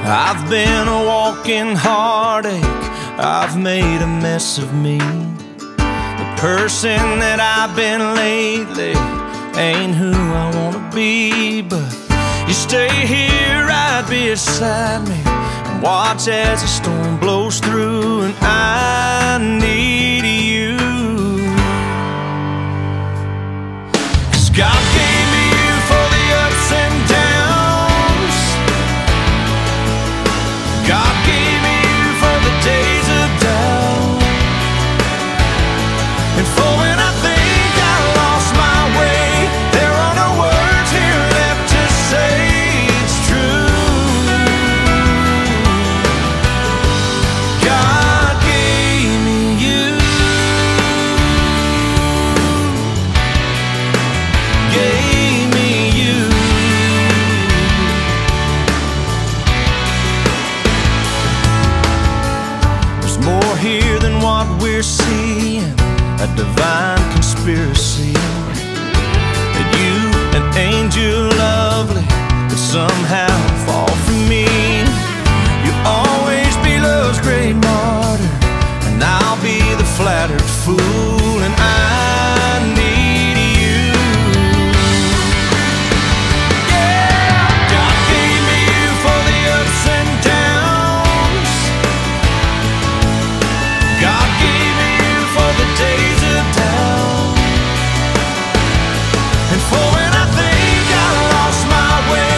I've been a walking heartache, I've made a mess of me. The person that I've been lately ain't who I wanna be. But you stay here right beside me and watch as the storm blows through, and I need you. 'Cause God gave me you for the ups and downs. God gave me you for the days of doubt, and for when I think I lost my way, there are no words here left to say it's true. God gave me you, gave me you. There's more here than what we're seeing, a divine conspiracy, that you, an angel lovely, could somehow fall for me. You'll always be love's great martyr, and I'll be the flattered fool, and I need you. Yeah, God gave me you for the ups and downs. God gave me you for the days of doubt, and for when I think I lost my way,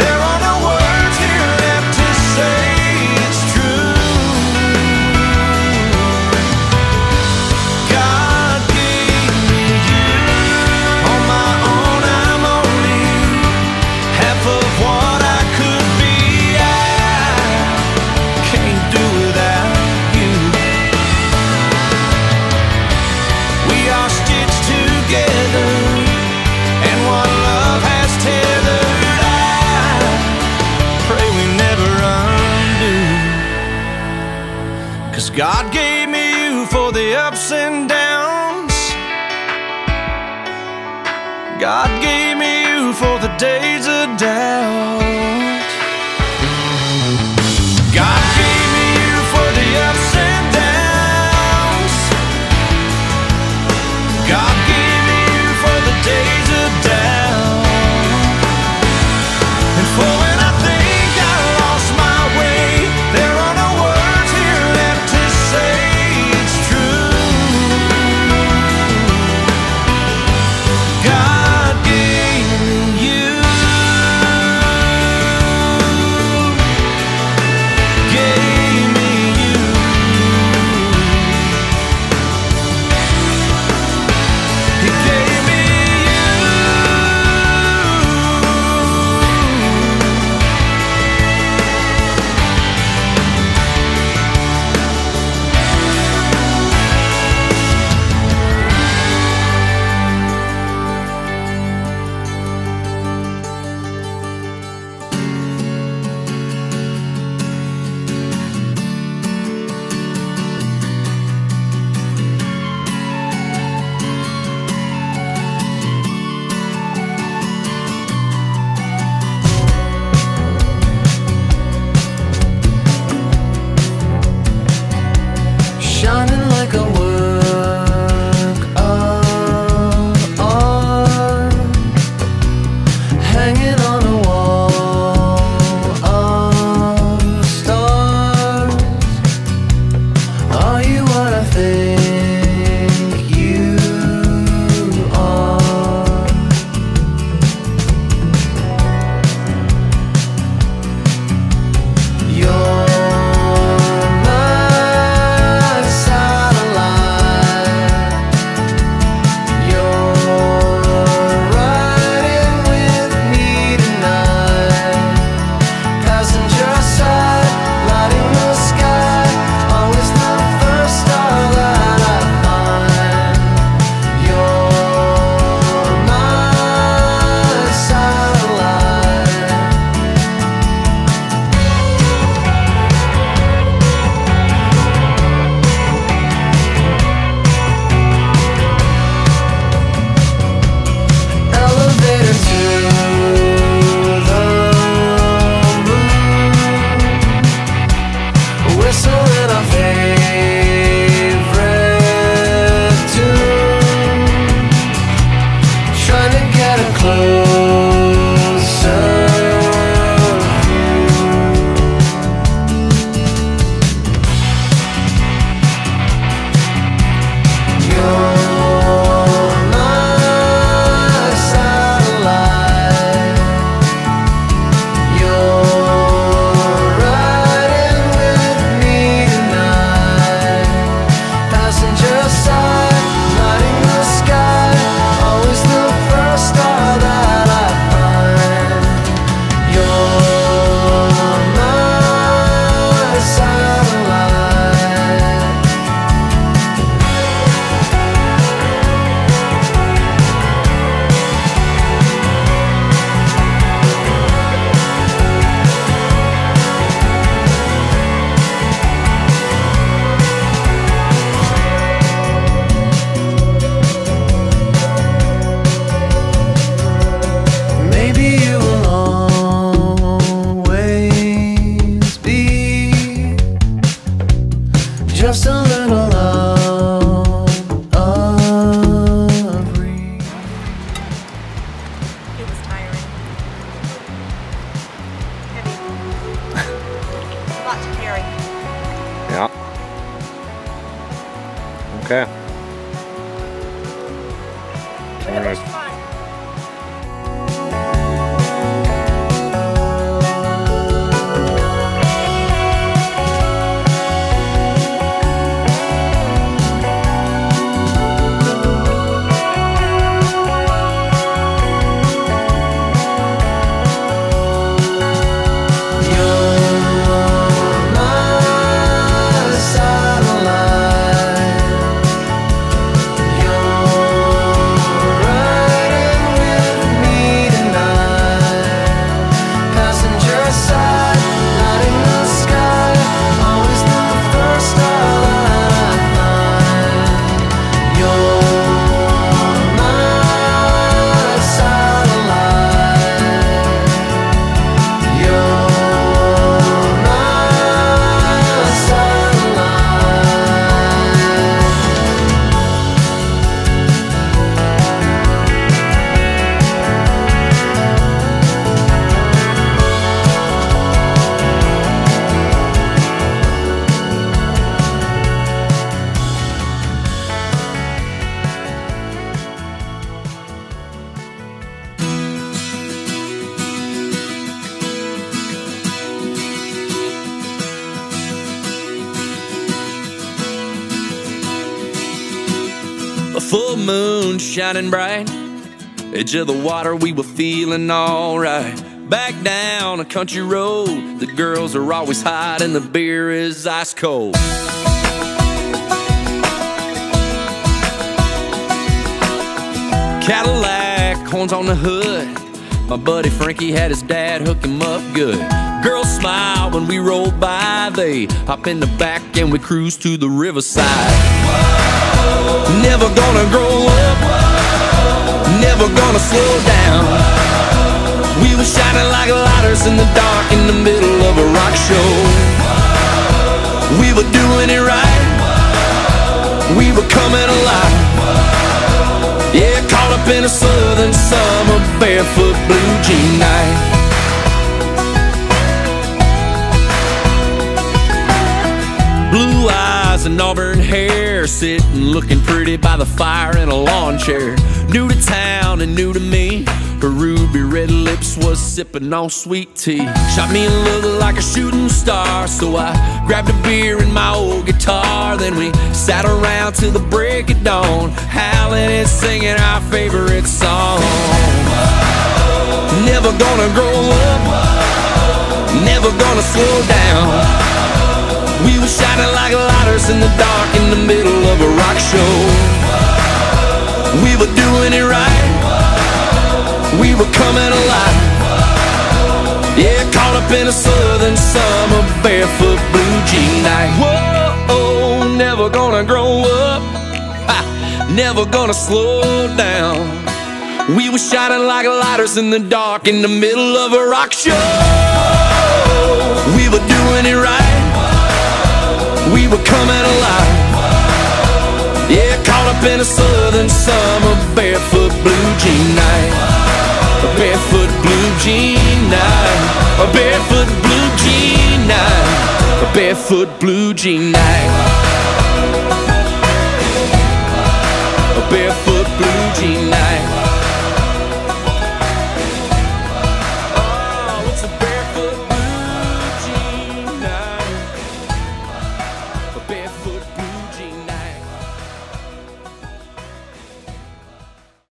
there are no words here left to say it's true. God gave me you. On my own I'm only half of what I could be. I can't do without you. We are stitched together, and what love has tethered, I pray we never undo. 'Cause God gave me you for the ups and downs. God gave me you for the days of doubt. God gave me you for the ups and downs. God gave me you for the days of doubt, and for when I think I lost my way, there are no words here left to say it's true. God gave me you. just a little love of real. It was tiring. Heavy. A lot to carry. Yeah. Okay. It was fun. A full moon shining bright, edge of the water, we were feeling alright. Back down a country road, the girls are always hot and the beer is ice cold. Cadillac, horns on the hood, my buddy Frankie had his dad hook him up good. Girls smile when we roll by, they hop in the back and we cruise to the riverside. Never gonna grow up, never gonna slow down. We were shining like lighters in the dark in the middle of a rock show. We were doing it right, we were coming alive. Yeah, caught up in a southern summer barefoot blue jean night. Blue eyes and auburn hair, sitting looking pretty by the fire in a lawn chair. New to town and new to me, her ruby red lips was sipping on sweet tea. Shot me a look like a shooting star, so I grabbed a beer and my old guitar. Then we sat around till the break of dawn, howling and singing our favorite song. Never gonna grow up, never gonna slow down. We were shining like lighters in the dark in the middle of a rock show. We were doing it right, we were coming alive. Yeah, caught up in a southern summer barefoot blue jean night. Whoa, never gonna grow up, never gonna slow down. We were shining like lighters in the dark in the middle of a rock show. We were doing it right, we were coming alive. Yeah, caught up in a southern summer barefoot blue jean night. A barefoot blue jean night. A barefoot blue jean night. A barefoot blue jean night. A barefoot blue jean night.